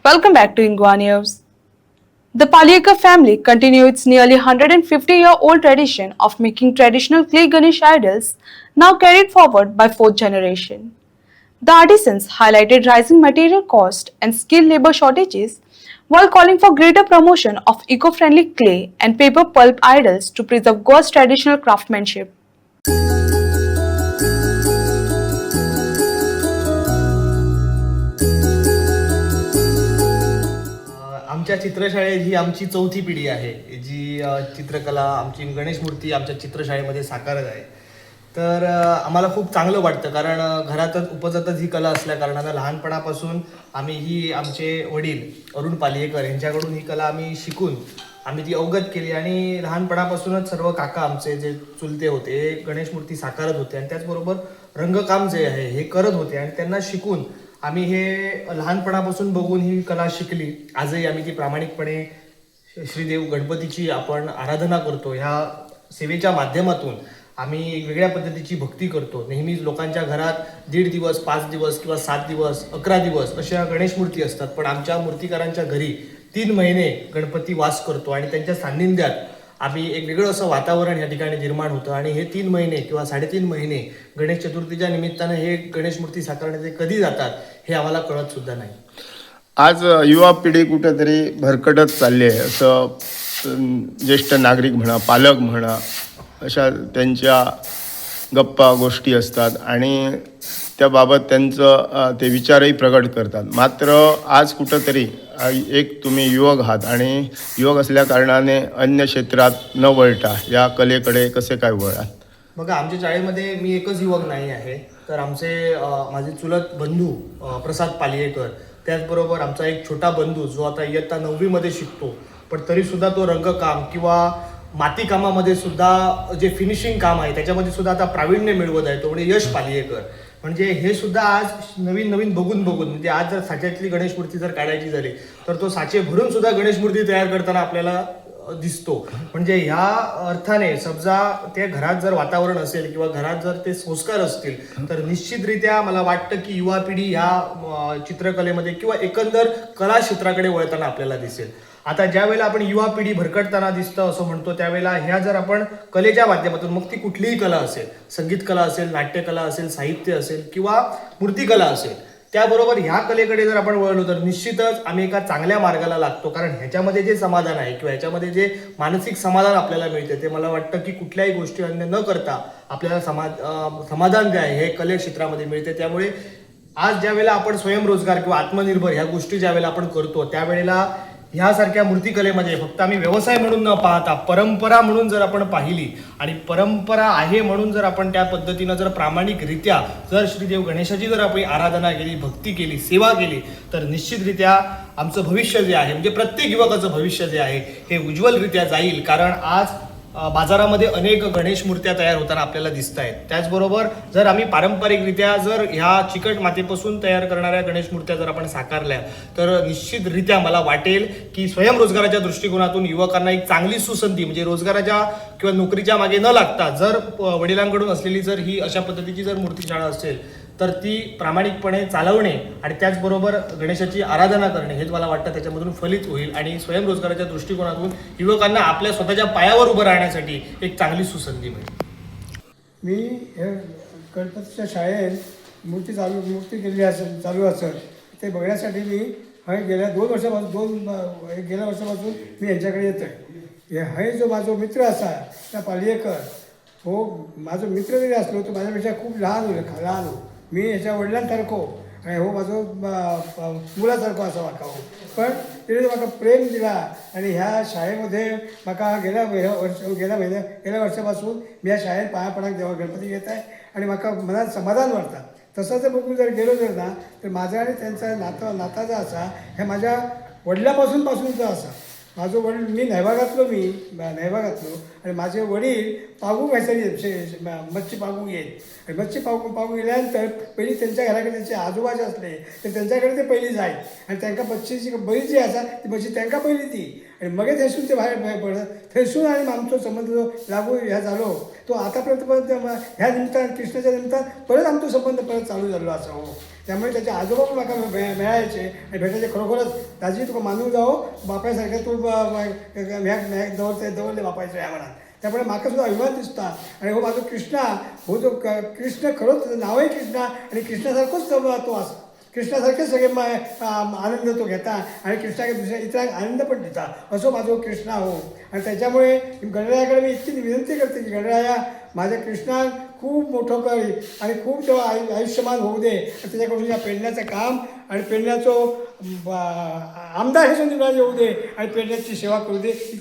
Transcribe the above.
Welcome back to Ingwa News. The Paliyekar family continue its nearly 150-year-old tradition of making traditional clay Ganesh idols, now carried forward by fourth generation. The artisans highlighted rising material cost and skilled labor shortages while calling for greater promotion of eco-friendly clay and paper pulp idols to preserve Goa's traditional craftsmanship. आमच्या चित्रशाळेत ही आमची चौथी पिढी आहे जी चित्रकला आमची गणेश मूर्ती आमच्या चित्रशाळेमध्ये साकारत आहे. तर आम्हाला खूप चांगलं वाटतं कारण घरातच उपजतच ही कला असल्या कारणानं लहानपणापासून आम्ही ही आमचे वडील अरुण पालियेकर यांच्याकडून ही कला आम्ही शिकून आम्ही ती अवगत केली आणि लहानपणापासूनच सर्व काका आमचे जे चुलते होते हे गणेश मूर्ती साकारत होते आणि त्याचबरोबर रंगकाम जे आहे हे करत होते आणि त्यांना शिकून आम्ही हे लहानपणापासून बघून ही कला शिकली. आजही आम्ही ती प्रामाणिकपणे श्रीदेव गणपतीची आपण आराधना करतो. ह्या सेवेच्या माध्यमातून आम्ही एक वेगळ्या पद्धतीची भक्ती करतो. नेहमीच लोकांच्या घरात 1.5 दिवस 5 दिवस किंवा 7 दिवस 11 दिवस अशा गणेश मूर्ती असतात, पण आमच्या मूर्तिकारांच्या घरी 3 महिने गणपती वास करतो आणि त्यांच्या सान्निध्यात आम्ही एक वेगळं असं वातावरण या ठिकाणी निर्माण होतं. आणि हे 3 महिने किंवा 3.5 महिने गणेश चतुर्थीच्या निमित्तानं हे गणेश मूर्ती साकारण्याचे कधी जातात हे आम्हाला कळत सुद्धा नाही. आज युवा पिढी कुठेतरी भरकटत चालली आहे असं ज्येष्ठ नागरिक म्हणा, पालक म्हणा, अशा त्यांच्या गप्पा गोष्टी असतात आणि त्याबाबत त्यांचं ते विचारही प्रकट करतात. मात्र आज कुठंतरी एक तुम्ही युवक आहात आणि युवक असल्या कारणाने अन्य क्षेत्रात न वळता या कलेकडे कसे काय वळाल? बघा, आमच्या शाळेमध्ये मी एकच युवक नाही आहे, तर आमचे माझे चुलत बंधू प्रसाद पालियेकर, त्याचबरोबर आमचा एक छोटा बंधू जो आता इयत्ता 9वी मध्ये शिकतो, पण तरीसुद्धा तो रंगकाम किंवा माती कामामध्ये सुद्धा जे फिनिशिंग काम आहे त्याच्यामध्ये सुद्धा आता प्रावीण्य मिळवत आहे, तो म्हणजे यश पालियेकर. म्हणजे हे सुद्धा आज नवीन नवीन बघून म्हणजे आज जर साच्यातली गणेश मूर्ती जर काढायची झाली तर तो साचे भरून सुद्धा गणेश मूर्ती तयार करताना आपल्याला दिसतो. म्हणजे ह्या अर्थाने समजा ते घरात जर वातावरण असेल किंवा घरात जर ते संस्कार असतील तर निश्चितरित्या मला वाटतं की युवा पिढी ह्या चित्रकलेमध्ये किंवा एकंदर कला क्षेत्राकडे वळताना आपल्याला दिसेल. आता ज्या वेळेला आपण युवा पिढी भरकटताना दिसतं असं म्हणतो त्यावेळेला ह्या जर आपण कलेच्या माध्यमातून, मग ती कुठलीही कला असेल, संगीत कला असेल, नाट्यकला असेल, साहित्य असेल किंवा मूर्तिकला असेल, त्याबरोबर ह्या कलेकडे जर आपण वळलो तर निश्चितच आम्ही एका चांगल्या मार्गाला लागतो. कारण ह्याच्यामध्ये जे समाधान आहे किंवा ह्याच्यामध्ये जे मानसिक समाधान आपल्याला मिळते ते मला वाटतं की कुठल्याही गोष्टी अन्य न करता आपल्याला समाधान जे आहे हे कले क्षेत्रामध्ये मिळते. त्यामुळे आज ज्या वेळेला आपण स्वयंरोजगार किंवा आत्मनिर्भर ह्या गोष्टी ज्या वेळेला आपण करतो त्यावेळेला ह्यासारख्या मूर्तिकलेमध्ये फक्त आम्ही व्यवसाय म्हणून न पाहता परंपरा म्हणून जर आपण पाहिली आणि परंपरा आहे म्हणून जर आपण त्या पद्धतीनं जर प्रामाणिकरित्या जर श्रीदेव गणेशाची जर आपण आराधना केली, भक्ती केली, सेवा केली तर निश्चितरित्या आमचं भविष्य जे आहे म्हणजे प्रत्येक युवकाचं भविष्य जे आहे हे उज्ज्वलरित्या जाईल. कारण आज बाजारामध्ये अनेक गणेश मूर्त्या तयार होताना आपल्याला दिसत आहेत. त्याचबरोबर जर आम्ही पारंपरिकरित्या जर ह्या चिकट मातीपासून तयार करणाऱ्या गणेश मूर्त्या जर आपण साकारल्या तर निश्चितरित्या मला वाटेल की स्वयंरोजगाराच्या दृष्टिकोनातून युवकांना एक चांगली सुसंधी म्हणजे रोजगाराच्या किंवा नोकरीच्या मागे न लागता जर वडिलांकडून असलेली जर ही अशा पद्धतीची जर मूर्तीशाळा असेल तर ती प्रामाणिकपणे चालवणे आणि त्याचबरोबर गणेशाची आराधना करणे हेच मला वाटतं त्याच्यामधून फलित होईल आणि स्वयंरोजगाराच्या दृष्टिकोनातून युवकांना आपल्या स्वतःच्या पायावर उभं राहण्यासाठी एक चांगली सुसंधी मिळेल. मी हे गणपतीच्या शाळेत मूर्ती केली असेल चालू असेल ते बघण्यासाठी मी गेल्या 2 वर्षापासून गेल्या वर्षापासून मी यांच्याकडे येतो आहे. हे जो माझा मित्र असा त्या पालियेकर, हो माझा मित्र जरी असलो तो माझ्यापेक्षा खूप लहान हो. मी ह्याच्या वडिलांसारखो आणि हो माझं मुलासारखो असा वाका हो. पण तिने म्हाका प्रेम दिला आणि ह्या शाळेमध्ये म्हाका गेल्या वर्षापासून मी ह्या शाळेत पाया जेव्हा गणपती येत आहे आणि म्हाका मनात समाधान वाटतं. तसं जर बघून जर गेलो जर ना तर माझा आणि त्यांचा नाता जो असा हे माझ्या वडिलापासूनचा असा. माझं वडील मी न्हायभागातलो आणि माझे वडील पागू घ्यायचे मच्छी पागू येईल आणि मच्छी पागू गेल्यानंतर पहिली त्यांच्या घराकडे त्यांचे आजोबाचे असले तर त्यांच्याकडे ते पहिली जाय आणि त्यांना मच्छीची बरी जी असा ती मच्छी त्यांना पहिली ती आणि मग थंयसून ते बाहेर पडत थंयसून आणि आमचो संबंध जो लागू ह्या झालो तो आतापर्यंत ह्या निमित्तान कृष्णाच्या निमित्तान परत आमचो संबंध परत चालू झालो असा हो. त्यामुळे त्याचे आजोबा पण म्हाका मेळायचे आनी भेटायचे खरोखरच दाजी तुका मानूंक जावो बापाय तूं दवरले बापायचो ह्या म्हणान. त्यामुळे म्हाका सुद्धा अभिमान दिसता आणि हो माझो कृष्णा हो जो कृष्ण खरोच नावय कृष्णा आणि कृष्णासारखोच तो आसा. कृष्णासारखे सगळे आनंद तो घेता आणि कृष्णाक दुसऱ्या इतरांक आनंद पण दिता असो माझो कृष्णा हो. आणि त्याच्यामुळे गणरायाकडे मी इतकी विनंती करते की गणराया माझ्या कृष्णान खूप मोठं कर आणि खूप तो आयुष्यमान होऊ दे आणि त्याच्याकडून या पेडण्याचं काम आणि पेडण्याचो आमदार हे संधी येऊ दे आणि पेडण्याची सेवा करू दे इतकी